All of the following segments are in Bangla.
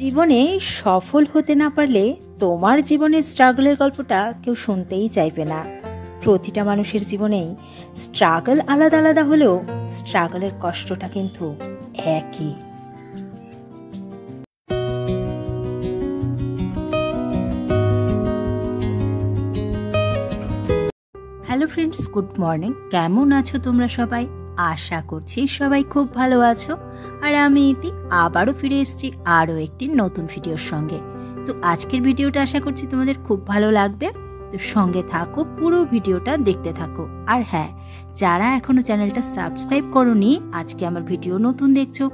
জীবনে সফল হতে না পারলে তোমার জীবনের স্ট্রাগলের গল্পটা কেউ শুনতেই চাইবে না। প্রতিটা মানুষের জীবনেই স্ট্রাগল আলাদা আলাদা হলেও স্ট্রাগলের কষ্টটা কিন্তু একই। Hello friends, good morning. কেমন আছো তোমরা সবাই? আশা করছি সবাই খুব ভালো আছো। আর আমি ইতি আবারও ফিরে এসেছি আরও একটি নতুন ভিডিওর সঙ্গে। তো আজকের ভিডিওটা আশা করছি তোমাদের খুব ভালো লাগবে। তো সঙ্গে থাকো, পুরো ভিডিওটা দেখতে থাকো। আর হ্যাঁ, যারা এখনও চ্যানেলটা সাবস্ক্রাইব করোনি, আজকে আমার ভিডিও নতুন দেখছো,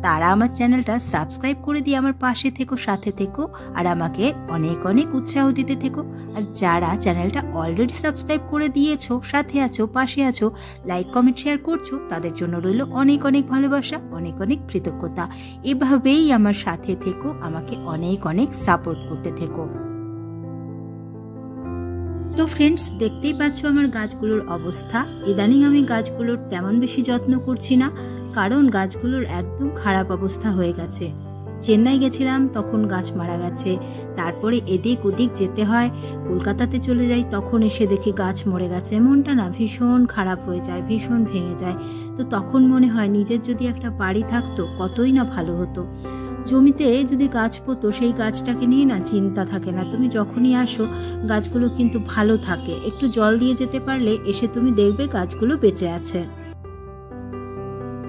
তারা আমার চ্যানেলটা সাবস্ক্রাইব করে দিয়ে আমার পাশে থেকো, সাথে থেকো, আর আমাকে অনেক অনেক উৎসাহ দিতে থেকো। আর যারা চ্যানেলটা অলরেডি সাবস্ক্রাইব করে দিয়েছো, সাথে আছো, পাশে আছো, লাইক কমেন্ট শেয়ার করছো, তাদের জন্য রইল অনেক অনেক ভালোবাসা, অনেক অনেক কৃতজ্ঞতা। এভাবেই আমার সাথে থেকো, আমাকে অনেক অনেক সাপোর্ট করতে থেকো। তো ফ্রেন্ডস, দেখতেই পাচ্ছ আমার গাছগুলোর অবস্থা। ইদানিং আমি গাছগুলোর তেমন বেশি যত্ন করছি না, কারণ গাছগুলোর একদম খারাপ অবস্থা হয়ে গেছে। চেন্নাই গেছিলাম, তখন গাছ মারা গেছে। তারপরে এদিক ওদিক যেতে হয়, কলকাতাতে চলে যাই, তখন এসে দেখি গাছ মরে গেছে। মনটা না ভীষণ খারাপ হয়ে যায়, ভীষণ ভেঙে যায়। তো তখন মনে হয় নিজের যদি একটা বাড়ি থাকতো কতই না ভালো হতো। জমিতে যদি গাছ পোতো, সেই গাছটাকে নিয়ে না চিন্তা থাকে না। তুমি যখনই আসো গাছগুলো কিন্তু ভালো থাকে। একটু জল দিয়ে যেতে পারলে এসে তুমি দেখবে গাছগুলো বেঁচে আছে।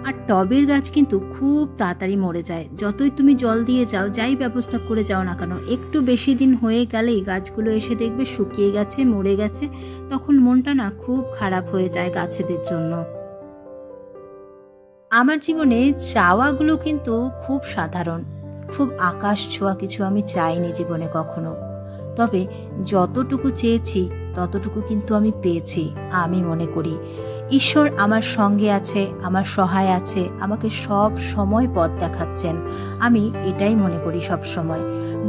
আর টবের গাছ কিন্তু খুব তাড়াতাড়ি মরে যায়। যতই তুমি জল দিয়ে যাও, যাই ব্যবস্থা করে যাও না কেন, একটু বেশি দিন হয়ে গেলেই গাছগুলো এসে দেখবে শুকিয়ে গেছে, মরে গেছে। তখন মনটা না খুব খারাপ হয়ে যায় গাছেদের জন্য। আমার জীবনে চাওয়াগুলো কিন্তু খুব সাধারণ, খুব আকাশ ছোঁয়া কিছু আমি চাইনি জীবনে কখনো। তবে যতটুকু চেয়েছি ততটুকু কিন্তু আমি পেয়েছি। আমি মনে করি ঈশ্বর আমার সঙ্গে আছে, আমার সহায় আছে, আমাকে সব সময় পথ দেখাচ্ছেন। আমি এটাই মনে করি সব সময়।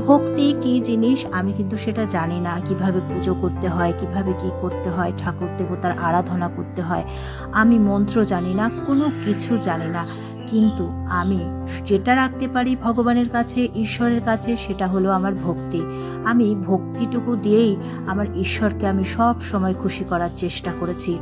ভক্তি কি জিনিস আমি কিন্তু সেটা জানি না, কিভাবে পুজো করতে হয়, কিভাবে কি করতে হয়, ঠাকুর দেবতার আরাধনা করতে হয়, আমি মন্ত্র জানি না, কোনো কিছু জানি না। কিন্তু আমি যেটা রাখতে পারি ভগবানের কাছে, ঈশ্বরের কাছে, সেটা হলো আমার ভক্তি। আমি ভক্তিটুকু দিয়েই আমার ঈশ্বরকে আমি সব সময় খুশি করার চেষ্টা করেছি,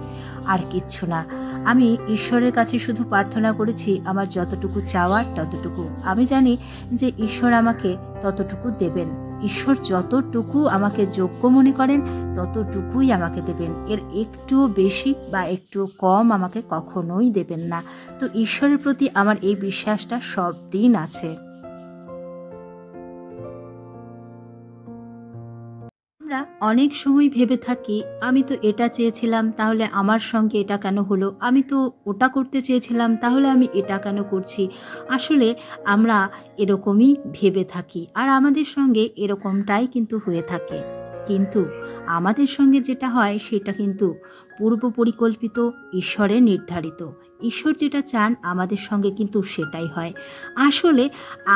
আর কিচ্ছু না। আমি ঈশ্বরের কাছে শুধু প্রার্থনা করেছি আমার যতটুকু চাওয়ার ততটুকু। আমি জানি যে ঈশ্বর আমাকে ততটুকু দেবেন। ঈশ্বর যতটুকু আমাকে যোগ্য মনে করেন ততটুকুই আমাকে দেবেন। এর একটু বেশি বা একটু কম আমাকে কখনোই দেবেন না। তো ঈশ্বরের প্রতি আমার এই বিশ্বাসটা সব দিন আছে। আমরা অনেক সময় ভেবে থাকি, আমি তো এটা চেয়েছিলাম, তাহলে আমার সঙ্গে এটা কেন হলো, আমি তো ওটা করতে চেয়েছিলাম, তাহলে আমি এটা কেন করছি। আসলে আমরা এরকমই ভেবে থাকি, আর আমাদের সঙ্গে এরকমটাই কিন্তু হয়ে থাকে। কিন্তু আমাদের সঙ্গে যেটা হয় সেটা কিন্তু পূর্ব পরিকল্পিত, ঈশ্বরের নির্ধারিত। ঈশ্বর যেটা চান আমাদের সঙ্গে কিন্তু সেটাই হয়। আসলে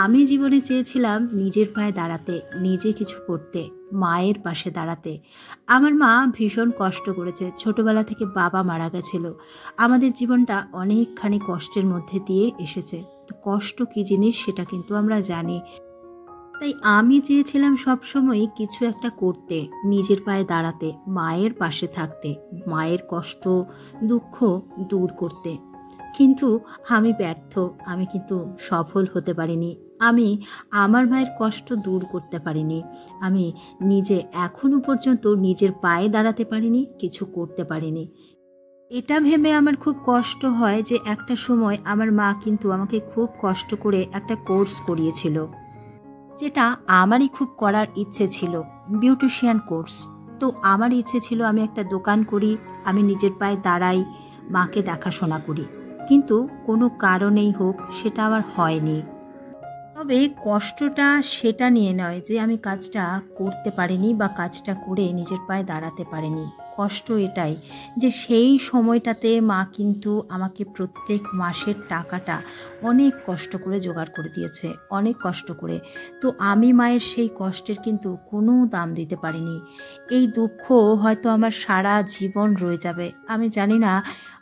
আমি জীবনে চেয়েছিলাম নিজের পায়ে দাঁড়াতে, নিজে কিছু করতে, মায়ের পাশে দাঁড়াতে। আমার মা ভীষণ কষ্ট করেছে, ছোটবেলা থেকে বাবা মারা গেছিল। আমাদের জীবনটা অনেকখানি কষ্টের মধ্যে দিয়ে এসেছে। তো কষ্ট কী জিনিস সেটা কিন্তু আমরা জানি। তাই আমি চেয়েছিলাম সবসময় কিছু একটা করতে, নিজের পায়ে দাঁড়াতে, মায়ের পাশে থাকতে, মায়ের কষ্ট দুঃখ দূর করতে। কিন্তু আমি ব্যর্থ, আমি কিন্তু সফল হতে পারিনি। আমি আমার মায়ের কষ্ট দূর করতে পারিনি। আমি নিজে এখনো পর্যন্ত নিজের পায়ে দাঁড়াতে পারিনি, কিছু করতে পারিনি। এটা ভেবে আমার খুব কষ্ট হয় যে একটা সময় আমার মা কিন্তু আমাকে খুব কষ্ট করে একটা কোর্স করিয়েছিল, যেটা আমারই খুব করার ইচ্ছে ছিল, বিউটিশিয়ান কোর্স। তো আমার ইচ্ছে ছিল আমি একটা দোকান করি, আমি নিজের পায়ে দাঁড়াই, মাকে দেখাশোনা করি। কিন্তু কোনো কারণেই হোক সেটা আমার হয়নি। তবে কষ্টটা সেটা নিয়ে নয় যে আমি কাজটা করতে পারিনি বা কাজটা করে নিজের পায়ে দাঁড়াতে পারিনি। কষ্ট এটাই যে সেই সময়টাতে মা কিন্তু আমাকে প্রত্যেক মাসের টাকাটা অনেক কষ্ট করে জোগাড় করে দিয়েছে, অনেক কষ্ট করে। তো আমি মায়ের সেই কষ্টের কিন্তু কোনো দাম দিতে পারিনি। এই দুঃখ হয়তো আমার সারা জীবন রয়ে যাবে। আমি জানি না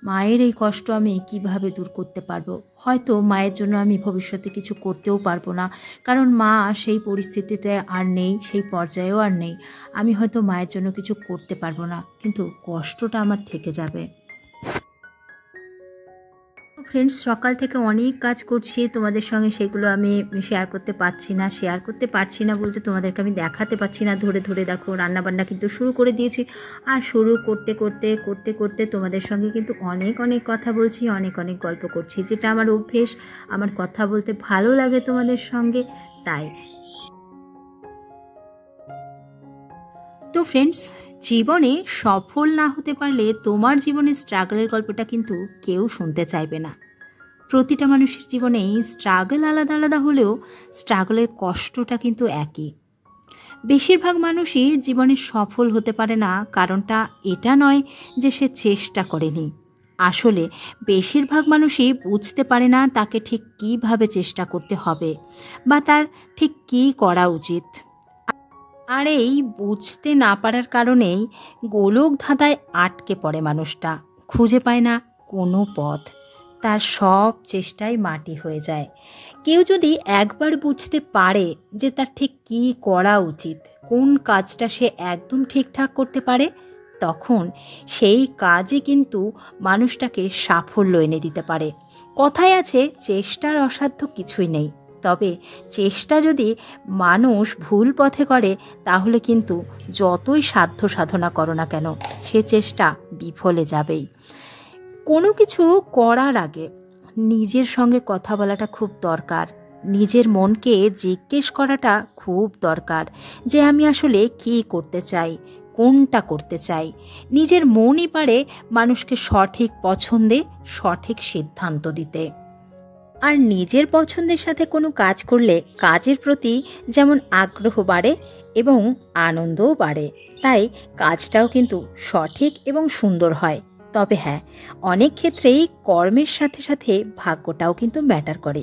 মায়ের এই কষ্ট আমি কিভাবে দূর করতে পারবো। হয়তো মায়ের জন্য আমি ভবিষ্যতে কিছু করতেও পারবো না, কারণ মা সেই পরিস্থিতিতে আর নেই, সেই পর্যায়েও আর নেই। আমি হয়তো মায়ের জন্য কিছু করতে পারবো না, কিন্তু কষ্টটা আমার থেকে যাবে। ফ্রেন্ডস, সকাল থেকে অনেক কাজ করছি, তোমাদের সঙ্গে সেগুলো আমি শেয়ার করতে পারছি না বলতে তোমাদেরকে আমি দেখাতে পারছি না। ধরে ধরে দেখো রান্নাবান্না কিন্তু শুরু করে দিয়েছি, আর শুরু করতে করতে করতে করতে তোমাদের সঙ্গে কিন্তু অনেক অনেক কথা বলছি, অনেক অনেক গল্প করছি, যেটা আমার অভ্যেস। আমার কথা বলতে ভালো লাগে তোমাদের সঙ্গে, তাই। তো ফ্রেন্ডস, জীবনে সফল না হতে পারলে তোমার জীবনের স্ট্রাগলের গল্পটা কিন্তু কেউ শুনতে চাইবে না। প্রতিটা মানুষের জীবনেই স্ট্রাগল আলাদা আলাদা হলেও স্ট্রাগলের কষ্টটা কিন্তু একই। বেশিরভাগ মানুষই জীবনে সফল হতে পারে না, কারণটা এটা নয় যে সে চেষ্টা করেনি। আসলে বেশিরভাগ মানুষই বুঝতে পারে না তাকে ঠিক কীভাবে চেষ্টা করতে হবে বা তার ঠিক কী করা উচিত। আর এই বুঝতে না পারার কারণেই গোলক ধাঁধায় আটকে পড়ে মানুষটা, খুঁজে পায় না কোনো পথ, তার সব চেষ্টাই মাটি হয়ে যায়। কেউ যদি একবার বুঝতে পারে যে তার ঠিক কী করা উচিত, কোন কাজটা সে একদম ঠিকঠাক করতে পারে, তখন সেই কাজই কিন্তু মানুষটাকে সাফল্য এনে দিতে পারে। কথায় আছে, চেষ্টার অসাধ্য কিছুই নেই। তবে চেষ্টা যদি মানুষ ভুল পথে করে, তাহলে কিন্তু যতই সাধ্য সাধনা করো না কেন, সে চেষ্টা বিফলে যাবেই। কোনো কিছু করার আগে নিজের সঙ্গে কথা বলাটা খুব দরকার। নিজের মনকে জিজ্ঞেস করাটা খুব দরকার যে আমি আসলে কী করতে চাই, কোনটা করতে চাই। নিজের মনই পারে মানুষকে সঠিক পছন্দে সঠিক সিদ্ধান্ত দিতে। আর নিজের পছন্দের সাথে কোনো কাজ করলে কাজের প্রতি যেমন আগ্রহ বাড়ে এবং আনন্দও বাড়ে, তাই কাজটাও কিন্তু সঠিক এবং সুন্দর হয়। তবে হ্যাঁ, অনেক ক্ষেত্রেই কর্মের সাথে সাথে ভাগ্যটাও কিন্তু ম্যাটার করে।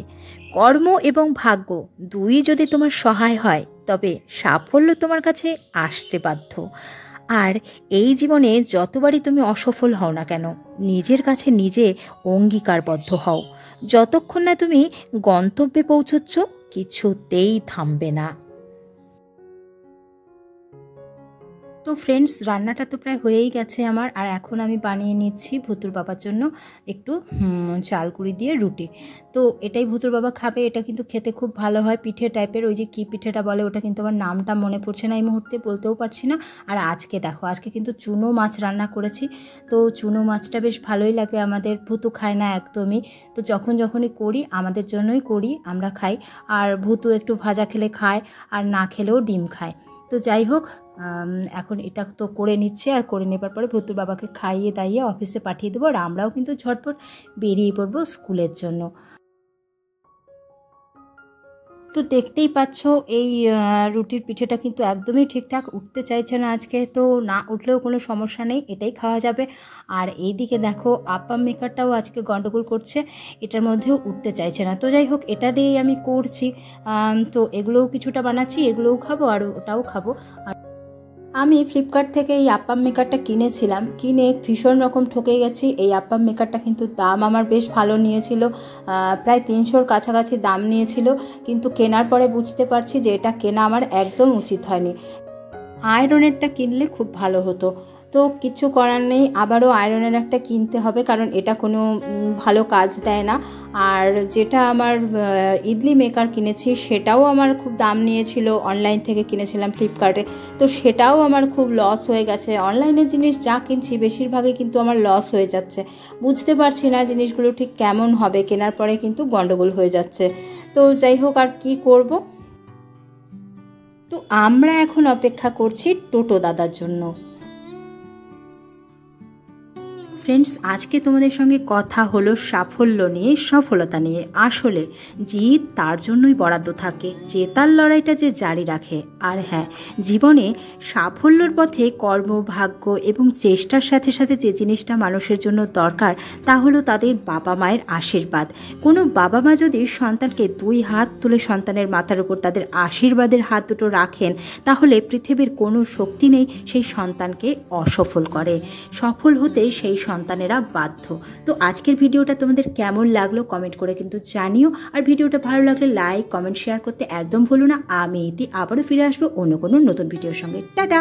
কর্ম এবং ভাগ্য দুই যদি তোমার সহায় হয়, তবে সাফল্য তোমার কাছে আসতে বাধ্য। আর এই জীবনে যতবারই তুমি অসফল হও না কেন, নিজের কাছে নিজে অঙ্গীকারবদ্ধ হও, যতক্ষণ না তুমি গন্তব্যে পৌঁছচ্ছ কিছুতেই থামবে না। তো ফ্রেন্ডস, রান্নাটা তো প্রায় হয়েই গেছে আমার, আর এখন আমি বানিয়ে নিচ্ছি ভুতুর বাবার জন্য একটু চাল কুড়ি দিয়ে রুটি। তো এটাই ভুতুর বাবা খাবে। এটা কিন্তু খেতে খুব ভালো হয়, পিঠে টাইপের। ওই যে কী পিঠেটা বলে ওটা কিন্তু আমার নামটা মনে পড়ছে না এই মুহূর্তে, বলতেও পারছি না। আর আজকে দেখো, আজকে কিন্তু চুনো মাছ রান্না করেছি। তো চুনো মাছটা বেশ ভালোই লাগে আমাদের, ভুতু খায় না একদমই। তো যখনই করি আমাদের জন্যই করি, আমরা খাই। আর ভুতু একটু ভাজা খেলে খায়, আর না খেলেও ডিম খায়। তো যাই হোক, এখন এটা তো করে নিচ্ছে, আর করে নেবার পরে ভুতুর বাবাকে খাইয়ে দাইয়ে অফিসে পাঠিয়ে দেবো, আর আমরাও কিন্তু ঝটপট বেরিয়ে পড়বো স্কুলের জন্য। তো দেখতেই পাচ্ছ এই রুটির পিঠেটা কিন্তু একদমই ঠিকঠাক উঠতে চাইছে না আজকে। তো না উঠলেও কোনো সমস্যা নেই, এটাই খাওয়া যাবে। আর এইদিকে দেখো আপ্পাম মেকারটাও আজকে গন্ডগোল করছে, এটার মধ্যেও উঠতে চাইছে না। তো যাই হোক, এটা দিয়েই আমি করছি। তো এগুলোও কিছুটা বানাচ্ছি, এগুলোও খাবো আর ওটাও খাবো। আমি ফ্লিপকার্ট থেকে এই আপ্পাম মেকারটা কিনেছিলাম, কিনে ভীষণ রকম ঠকে গেছি। এই আপ্পাম মেকারটা কিন্তু দাম আমার বেশ ভালো নিয়েছিল, প্রায় 300-র কাছাকাছি দাম নিয়েছিল। কিন্তু কেনার পরে বুঝতে পারছি যে এটা কেনা আমার একদম উচিত হয়নি। আয়রনেরটা কিনলে খুব ভালো হতো। তো কিছু করার নেই, আবারও আয়রনের একটা কিনতে হবে, কারণ এটা কোনো ভালো কাজ দেয় না। আর যেটা আমার ইডলি মেকার কিনেছি সেটাও আমার খুব দাম নিয়েছিল, অনলাইন থেকে কিনেছিলাম ফ্লিপকার্টে। তো সেটাও আমার খুব লস হয়ে গেছে। অনলাইনের জিনিস যা কিনছি বেশিরভাগই কিন্তু আমার লস হয়ে যাচ্ছে। বুঝতে পারছি না জিনিসগুলো ঠিক কেমন হবে, কেনার পরে কিন্তু গন্ডগোল হয়ে যাচ্ছে। তো যাই হোক, আর কি করব। তো আমরা এখন অপেক্ষা করছি টোটো দাদার জন্য। ফ্রেন্ডস, আজকে তোমাদের সঙ্গে কথা হলো সাফল্য নিয়ে, সফলতা নিয়ে। আসলে জিত তার জন্যই বরাদ্দ থাকে যে তার লড়াইটা যে জারি রাখে। আর হ্যাঁ, জীবনে সাফল্যর পথে কর্ম, ভাগ্য এবং চেষ্টার সাথে সাথে যে জিনিসটা মানুষের জন্য দরকার তা হলো তাদের বাবা মায়ের আশীর্বাদ। কোনো বাবা মা যদি সন্তানকে 2 হাত তুলে সন্তানের মাথার উপর তাদের আশীর্বাদের হাত দুটো রাখেন, তাহলে পৃথিবীর কোনো শক্তি নেই সেই সন্তানকে অসফল করে। সফল হতে সেই সন্তানেরা বাধ্য। তো আজকের ভিডিওটা তোমাদের কেমন লাগলো কমেন্ট করে কিন্তু জানিও। আর ভিডিওটা ভালো লাগলে লাইক, কমেন্ট, শেয়ার করতে একদম ভুলো না। আমি ইতি আবারও ফিরে আসবো অন্য কোনো নতুন ভিডিওর সঙ্গে। টাটা।